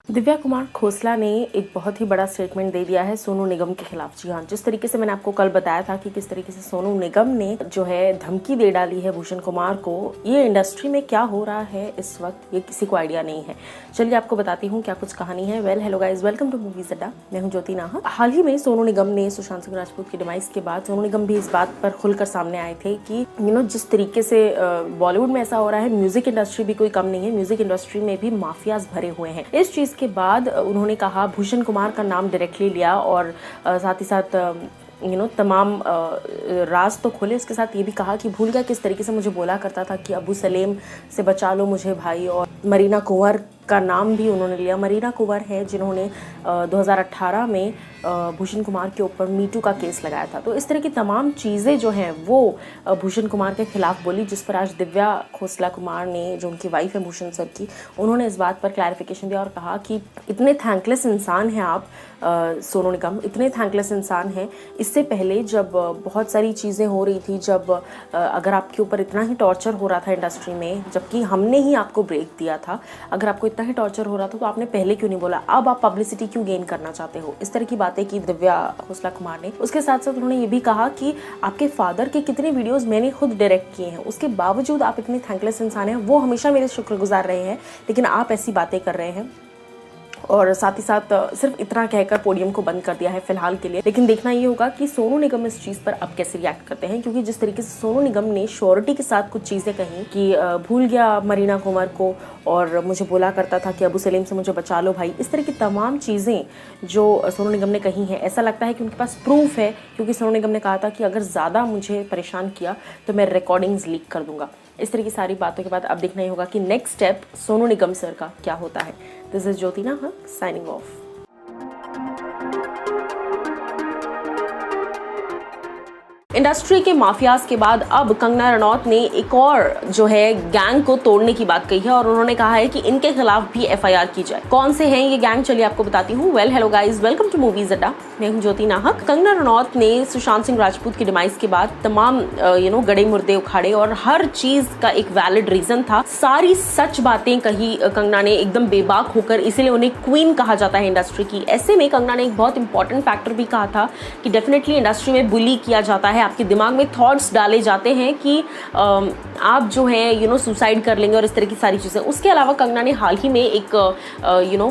दिव्या कुमार खोसला ने एक बहुत ही बड़ा स्टेटमेंट दे दिया है सोनू निगम के खिलाफ। जी हाँ, जिस तरीके से मैंने आपको कल बताया था कि किस तरीके से सोनू निगम ने जो है धमकी दे डाली है भूषण कुमार को, ये इंडस्ट्री में क्या हो रहा है इस वक्त ये किसी को आइडिया नहीं है। चलिए आपको बताती हूँ क्या कुछ कहानी है। Well hello guys, welcome to movies Adda. मैं हूँ ज्योति नाहक। हाल ही में सोनू निगम ने सुशांत सिंह राजपूत की डिमाइस के बाद सोनू निगम भी इस बात पर खुलकर सामने आए थे कि जिस तरीके से बॉलीवुड में ऐसा हो रहा है, म्यूजिक इंडस्ट्री भी कोई कम नहीं है, म्यूजिक इंडस्ट्री में भी माफियाज भरे हुए हैं। इस चीज के बाद उन्होंने कहा, भूषण कुमार का नाम डायरेक्टली लिया और साथ ही साथ तमाम राज तो खोले। उसके साथ ये भी कहा कि भूल गया किस तरीके से मुझे बोला करता था कि अबू सलेम से बचा लो मुझे भाई। और मरीना कुंवर का नाम भी उन्होंने लिया। मरीना कुंवर है जिन्होंने 2018 में भूषण कुमार के ऊपर मीटू का केस लगाया था। तो इस तरह की तमाम चीज़ें जो हैं वो भूषण कुमार के खिलाफ बोली, जिस पर आज दिव्या खोसला कुमार ने, जो उनकी वाइफ है भूषण सर की, उन्होंने इस बात पर क्लैरिफिकेशन दिया और कहा कि इतने थैंकलेस इंसान हैं आप सोनू निगम, इतने थैंकलेस इंसान हैं। इससे पहले जब बहुत सारी चीज़ें हो रही थी, जब अगर आपके ऊपर इतना ही टॉर्चर हो रहा था इंडस्ट्री में, जबकि हमने ही आपको ब्रेक दिया था, अगर आपको इतना ही टॉर्चर हो रहा था तो आपने पहले क्यों नहीं बोला? अब आप पब्लिसिटी क्यों गेन करना चाहते हो? इस तरह की बातें की दिव्या खोसला कुमार ने। उसके साथ साथ उन्होंने ये भी कहा कि आपके फादर के कितने वीडियोस मैंने खुद डायरेक्ट किए हैं, उसके बावजूद आप इतने थैंकलेस इंसान हैं। वो हमेशा मेरे शुक्रगुजार रहे हैं, लेकिन आप ऐसी बातें कर रहे हैं। और साथ ही साथ सिर्फ इतना कहकर पोडियम को बंद कर दिया है फिलहाल के लिए। लेकिन देखना ये होगा कि सोनू निगम इस चीज़ पर अब कैसे रिएक्ट करते हैं, क्योंकि जिस तरीके से सोनू निगम ने श्योरिटी के साथ कुछ चीज़ें कही कि भूल गया मरीना कुंवर को और मुझे बोला करता था कि अबू सलीम से मुझे बचा लो भाई, इस तरह की तमाम चीज़ें जो सोनू निगम ने कही हैं, ऐसा लगता है कि उनके पास प्रूफ है। क्योंकि सोनू निगम ने कहा था कि अगर ज़्यादा मुझे परेशान किया तो मैं रिकॉर्डिंग्स लीक कर दूंगा। इस तरह की सारी बातों के बाद अब देखना ही होगा कि next step Sonu Nigam sir का क्या होता है। दिस इज ज्योति नाहक साइनिंग ऑफ। इंडस्ट्री के माफियाज के बाद अब कंगना रनौत ने एक और जो है गैंग को तोड़ने की बात कही है और उन्होंने कहा है कि इनके खिलाफ भी एफआईआर की जाए। कौन से हैं ये गैंग, चलिए आपको बताती हूँ। Well hello guys, welcome to movies Adda. मैं हूँ ज्योति नाहक। कंगना रनौत ने सुशांत सिंह राजपूत की डिमाइस के बाद तमाम गड़े मुर्दे उखाड़े और हर चीज का एक वैलिड रीजन था। सारी सच बातें कही कंगना ने एकदम बेबाक होकर, इसीलिए उन्हें क्वीन कहा जाता है इंडस्ट्री की। ऐसे में कंगना ने एक बहुत इंपॉर्टेंट फैक्टर भी कहा था कि डेफिनेटली इंडस्ट्री में बुली किया जाता है, आपके दिमाग में थॉट्स डाले जाते हैं कि आप जो हैं सुसाइड कर लेंगे और इस तरह की सारी चीज़ें। उसके अलावा कंगना ने हाल ही में एक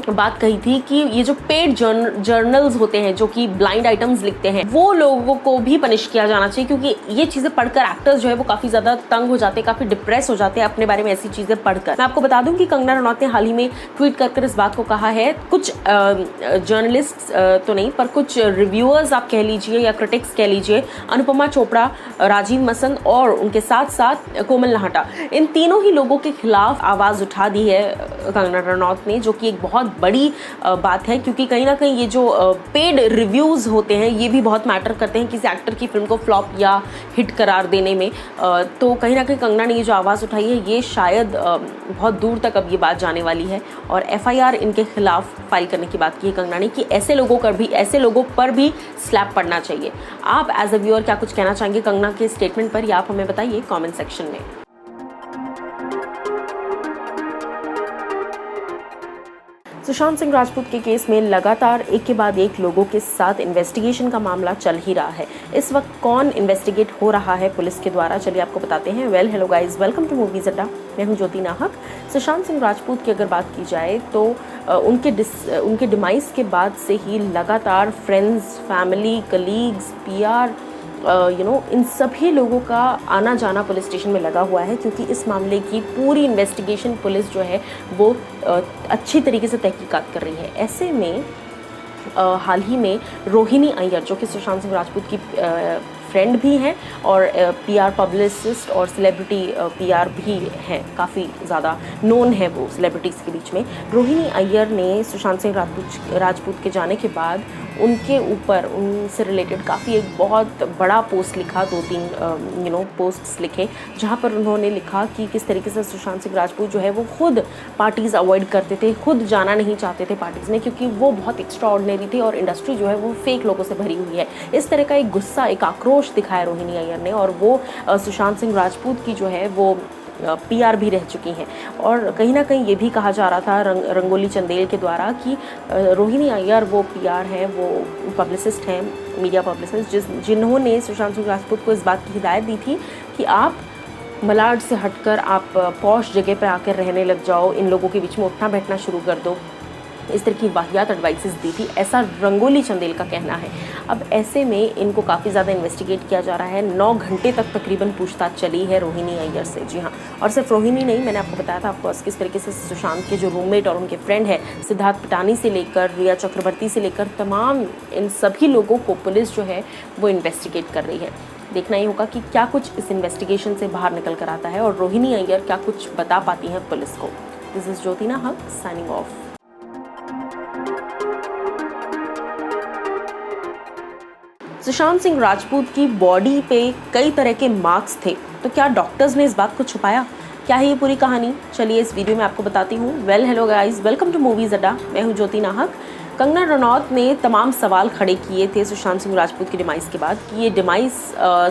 बात कही थी कि ये जो पेड जर्नल्स होते हैं जो कि ब्लाइंड आइटम्स लिखते हैं, वो लोगों को भी पनिश किया जाना चाहिए, क्योंकि ये चीज़ें पढ़कर एक्टर्स जो है वो काफ़ी ज़्यादा तंग हो जाते हैं, काफ़ी डिप्रेस हो जाते हैं अपने बारे में ऐसी चीज़ें पढ़कर। मैं आपको बता दूं कि कंगना रनौत ने हाल ही में ट्वीट कर इस बात को कहा है। कुछ जर्नलिस्ट तो नहीं, पर कुछ रिव्यूअर्स आप कह लीजिए या क्रिटिक्स कह लीजिए, अनुपमा चोपड़ा, राजीव मसंद और उनके साथ साथ कोमल नाहटा, इन तीनों ही लोगों के खिलाफ आवाज़ उठा दी है कंगना रनौत ने, जो कि एक बहुत बड़ी बात है। क्योंकि कहीं ना कहीं ये जो पेड रिव्यूज़ होते हैं ये भी बहुत मैटर करते हैं किसी एक्टर की फिल्म को फ्लॉप या हिट करार देने में। तो कहीं ना कहीं कंगना ने ये जो आवाज़ उठाई है, ये शायद बहुत दूर तक अब ये बात जाने वाली है और एफआईआर इनके खिलाफ फाइल करने की बात की है कंगना ने कि ऐसे लोगों पर भी स्लैप पड़ना चाहिए। आप एज अ व्यूअर क्या कुछ कहना चाहेंगे कंगना के स्टेटमेंट पर, या आप हमें बताइए कमेंट सेक्शन में। सुशांत सिंह राजपूत के केस में लगातार एक के बाद एक लोगों के साथ इन्वेस्टिगेशन का मामला चल ही रहा है। इस वक्त कौन इन्वेस्टिगेट हो रहा है पुलिस के द्वारा, चलिए आपको बताते हैं। Well hello guys, welcome to movies Adda. मैं हूँ ज्योति नाहक। सुशांत सिंह राजपूत की अगर बात की जाए तो उनके डिमाइस के बाद से ही लगातार फ्रेंड्स, फैमिली, कलीग्स, पीआर, इन सभी लोगों का आना जाना पुलिस स्टेशन में लगा हुआ है, क्योंकि इस मामले की पूरी इन्वेस्टिगेशन पुलिस जो है वो अच्छी तरीके से तहकीकात कर रही है। ऐसे में हाल ही में रोहिणी अय्यर, जो कि सुशांत सिंह राजपूत की फ्रेंड भी हैं और पीआर पब्लिसिस्ट और सेलिब्रिटी पीआर भी हैं, काफ़ी ज़्यादा नोन है वो सेलिब्रिटीज़ के बीच में। रोहिणी अय्यर ने सुशांत सिंह राजपूत के जाने के बाद उनके ऊपर, उनसे रिलेटेड काफ़ी एक बहुत बड़ा पोस्ट लिखा, 2-3 पोस्ट्स लिखे, जहाँ पर उन्होंने लिखा कि किस तरीके से सुशांत सिंह राजपूत जो है वो खुद पार्टीज़ अवॉइड करते थे, खुद जाना नहीं चाहते थे पार्टीज़ में, क्योंकि वो बहुत एक्स्ट्राऑर्डिनरी थी और इंडस्ट्री जो है वो फेक लोगों से भरी हुई है। इस तरह का एक गुस्सा, एक आक्रोश दिखाया रोहिणी अय्यर ने और वो सुशांत सिंह राजपूत की जो है वो पीआर भी रह चुकी हैं। और कहीं ना कहीं ये भी कहा जा रहा था रंगोली चंदेल के द्वारा कि रोहिणी अय्यर वो पीआर हैं, वो पब्लिसिस्ट हैं, मीडिया पब्लिसिस्ट, जिन्होंने सुशांत सिंह राजपूत को इस बात की हिदायत दी थी कि आप मलाड से हटकर आप पॉश जगह पर आकर रहने लग जाओ, इन लोगों के बीच में उठना बैठना शुरू कर दो। इस तरह की वाहियात एडवाइसेस दी थी, ऐसा रंगोली चंदेल का कहना है। अब ऐसे में इनको काफ़ी ज़्यादा इन्वेस्टिगेट किया जा रहा है। 9 घंटे तक तकरीबन पूछताछ चली है रोहिणी अय्यर से। जी हाँ, और सिर्फ रोहिणी नहीं, मैंने आपको बताया था ऑफकोर्स किस तरीके से सुशांत के जो रूममेट और उनके फ्रेंड है सिद्धार्थ पिटानी से लेकर रिया चक्रवर्ती से लेकर तमाम इन सभी लोगों को पुलिस जो है वो इन्वेस्टिगेट कर रही है। देखना ही होगा कि क्या कुछ इस इन्वेस्टिगेशन से बाहर निकल कर आता है और रोहिणी अय्यर क्या कुछ बता पाती हैं पुलिस को। दिस इज ज्योति नाहक साइनिंग ऑफ। सुशांत सिंह राजपूत की बॉडी पे कई तरह के मार्क्स थे, तो क्या डॉक्टर्स ने इस बात को छुपाया? क्या है ये पूरी कहानी? चलिए इस वीडियो में आपको बताती हूँ। Hello guys, welcome to movies Adda. मैं हूँ ज्योति नाहक। कंगना रनौत ने तमाम सवाल खड़े किए थे सुशांत सिंह राजपूत की डिमाइस के बाद कि ये डिमाइस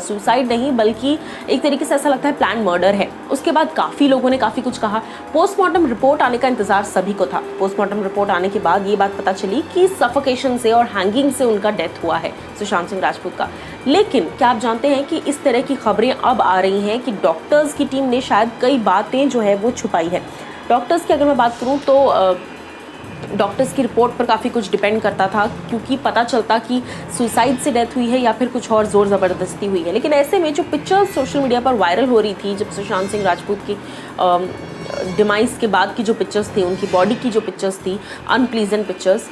सुसाइड नहीं बल्कि एक तरीके से ऐसा लगता है प्लान मर्डर है। उसके बाद काफ़ी लोगों ने काफ़ी कुछ कहा। पोस्टमार्टम रिपोर्ट आने का इंतजार सभी को था। पोस्टमार्टम रिपोर्ट आने के बाद ये बात पता चली कि सफोकेशन से और हैंगिंग से उनका डेथ हुआ है सुशांत सिंह राजपूत का। लेकिन क्या आप जानते हैं कि इस तरह की खबरें अब आ रही हैं कि डॉक्टर्स की टीम ने शायद कई बातें जो है वो छुपाई है। डॉक्टर्स की अगर मैं बात करूँ तो डॉक्टर्स की रिपोर्ट पर काफ़ी कुछ डिपेंड करता था, क्योंकि पता चलता कि सुसाइड से डेथ हुई है या फिर कुछ और ज़ोर ज़बरदस्ती हुई है। लेकिन ऐसे में जो पिक्चर्स सोशल मीडिया पर वायरल हो रही थी, जब सुशांत सिंह राजपूत की डिमाइस के बाद की जो पिक्चर्स थी, उनकी बॉडी की जो पिक्चर्स थी, अनप्लीजेंट पिक्चर्स,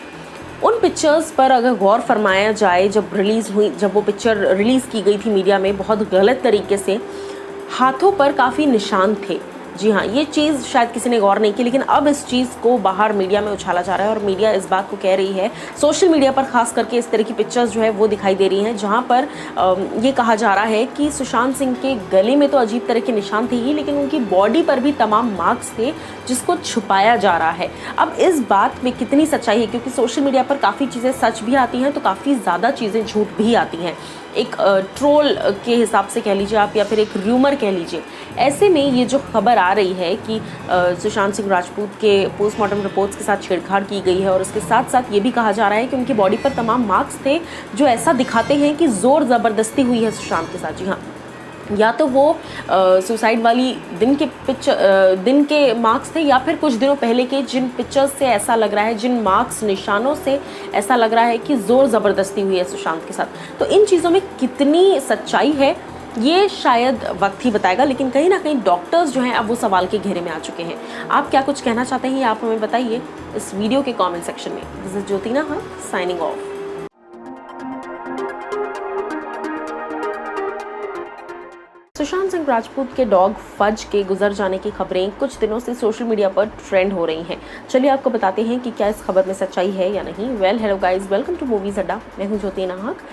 उन पिक्चर्स पर अगर गौर फरमाया जाए, जब वो पिक्चर रिलीज़ की गई थी मीडिया में बहुत गलत तरीके से, हाथों पर काफ़ी निशान थे। जी हाँ, ये चीज़ शायद किसी ने गौर नहीं की, लेकिन अब इस चीज़ को बाहर मीडिया में उछाला जा रहा है और मीडिया इस बात को कह रही है, सोशल मीडिया पर खास करके इस तरह की पिक्चर्स जो है वो दिखाई दे रही हैं, जहाँ पर ये कहा जा रहा है कि सुशांत सिंह के गले में तो अजीब तरह के निशान थे ही, लेकिन उनकी बॉडी पर भी तमाम मार्क्स थे जिसको छुपाया जा रहा है। अब इस बात में कितनी सच्चाई है, क्योंकि सोशल मीडिया पर काफ़ी चीज़ें सच भी आती हैं तो काफ़ी ज़्यादा चीज़ें झूठ भी आती हैं, एक ट्रोल के हिसाब से कह लीजिए आप या फिर एक र्यूमर कह लीजिए। ऐसे में ये जो खबर आ रही है कि सुशांत सिंह राजपूत के पोस्टमार्टम रिपोर्ट्स के साथ छेड़छाड़ की गई है और उसके साथ साथ ये भी कहा जा रहा है कि उनकी बॉडी पर तमाम मार्क्स थे जो ऐसा दिखाते हैं कि ज़ोर ज़बरदस्ती हुई है सुशांत के साथ। जी हाँ, या तो वो सुसाइड वाली दिन के मार्क्स थे या फिर कुछ दिनों पहले के जिन पिक्चर्स से ऐसा लग रहा है, जिन मार्क्स निशानों से ऐसा लग रहा है कि ज़ोर ज़बरदस्ती हुई है सुशांत के साथ। तो इन चीज़ों में कितनी सच्चाई है ये शायद वक्त ही बताएगा, लेकिन कहीं ना कहीं डॉक्टर्स जो हैं अब वो सवाल के घेरे में आ चुके हैं। आप क्या कुछ कहना चाहते हैं आप हमें बताइए इस वीडियो के कमेंट सेक्शन में। दिस इज ज्योति नाहक साइनिंग ऑफ। सुशांत सिंह राजपूत के डॉग फज के गुजर जाने की खबरें कुछ दिनों से सोशल मीडिया पर ट्रेंड हो रही हैं। चलिए आपको बताते हैं कि क्या इस खबर में सच्चाई है या नहीं। Hello guys, welcome to movies Adda. मैं हूं ज्योति नाहक।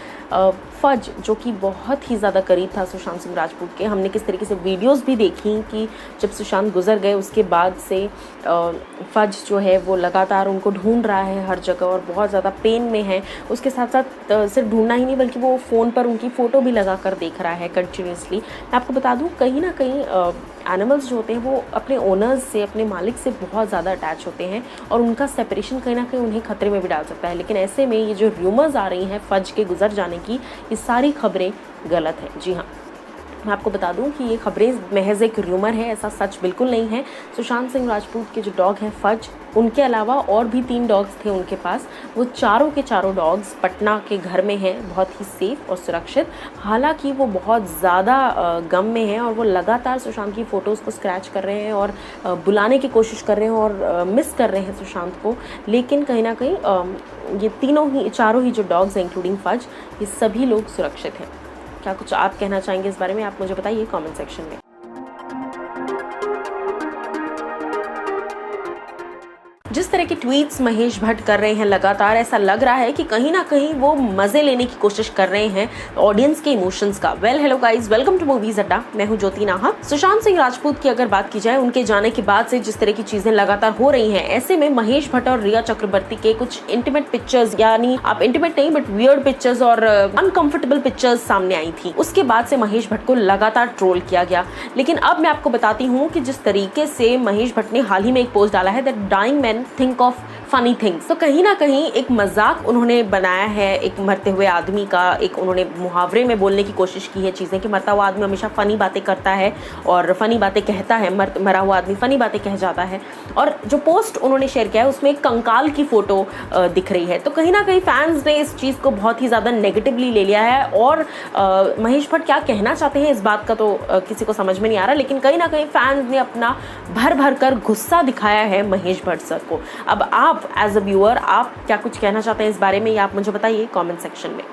फज जो कि बहुत ही ज़्यादा करीब था सुशांत सिंह राजपूत के, हमने किस तरीके से वीडियोस भी देखी कि जब सुशांत गुजर गए उसके बाद से फज जो है वो लगातार उनको ढूंढ रहा है हर जगह और बहुत ज़्यादा पेन में है। उसके साथ साथ सिर्फ ढूंढना ही नहीं बल्कि वो फ़ोन पर उनकी फ़ोटो भी लगा कर देख रहा है कंटिन्यूसली। मैं आपको बता दूं, कहीं ना कहीं एनिमल्स जो होते हैं वो अपने ओनर्स से, अपने मालिक से बहुत ज़्यादा अटैच होते हैं और उनका सेपरेशन कहीं ना कहीं उन्हें खतरे में भी डाल सकता है। लेकिन ऐसे में ये जो र्यूमर्स आ रही हैं फज के गुजर जाने की, ये सारी खबरें गलत हैं। जी हाँ, मैं आपको बता दूं कि ये खबरें महज एक र्यूमर है, ऐसा सच बिल्कुल नहीं है। सुशांत सिंह राजपूत के जो डॉग हैं फज, उनके अलावा और भी 3 डॉग्स थे उनके पास। वो चारों के चारों डॉग्स पटना के घर में हैं, बहुत ही सेफ और सुरक्षित। हालांकि वो बहुत ज़्यादा गम में हैं और वो लगातार सुशांत की फ़ोटोज़ को स्क्रैच कर रहे हैं और बुलाने की कोशिश कर रहे हैं और मिस कर रहे हैं सुशांत को। लेकिन कहीं ना कहीं ये चारों ही जो डॉग्स हैं इंक्लूडिंग फज, ये सभी लोग सुरक्षित हैं। क्या कुछ आप कहना चाहेंगे इस बारे में, आप मुझे बताइए कमेंट सेक्शन में। जिस तरह के ट्वीट्स महेश भट्ट कर रहे हैं लगातार, ऐसा लग रहा है कि कहीं ना कहीं वो मजे लेने की कोशिश कर रहे हैं ऑडियंस के इमोशंस का। Hello guys, welcome to movies Adda. मैं हूं ज्योति नाहा। सुशांत सिंह राजपूत की अगर बात की जाए, उनके जाने के बाद से जिस तरह की चीजें लगातार हो रही हैं, ऐसे में महेश भट्ट और रिया चक्रवर्ती के कुछ इंटीमेट पिक्चर्स, यानी आप इंटीमेट नहीं बट वियर्ड पिक्चर्स और अनकंफर्टेबल पिक्चर्स सामने आई थी। उसके बाद से महेश भट्ट को लगातार ट्रोल किया गया। लेकिन अब मैं आपको बताती हूँ कि जिस तरीके से महेश भट्ट ने हाल ही में एक पोस्ट डाला है that dying man think of funny things, तो कहीं ना कहीं एक मजाक उन्होंने बनाया है एक मरते हुए आदमी का। एक उन्होंने मुहावरे में बोलने की कोशिश की है चीजें कि मरता हुआ आदमी हमेशा फनी बातें करता है और फनी बातें कहता है, मरा हुआ आदमी फनी बातें कह जाता है। और जो पोस्ट उन्होंने शेयर किया है उसमें एक कंकाल की फोटो दिख रही है। तो कहीं ना कहीं फैंस ने इस चीज को बहुत ही ज्यादा नेगेटिवली ले लिया है और महेश भट्ट क्या कहना चाहते हैं इस बात का तो किसी को समझ में नहीं आ रहा। लेकिन कहीं ना कहीं फैंस ने अपना भर भर कर गुस्सा दिखाया है महेश भट्ट सर को। अब आप एज अ व्यूअर, आप क्या कुछ कहना चाहते हैं इस बारे में, या आप मुझे बताइए कमेंट सेक्शन में।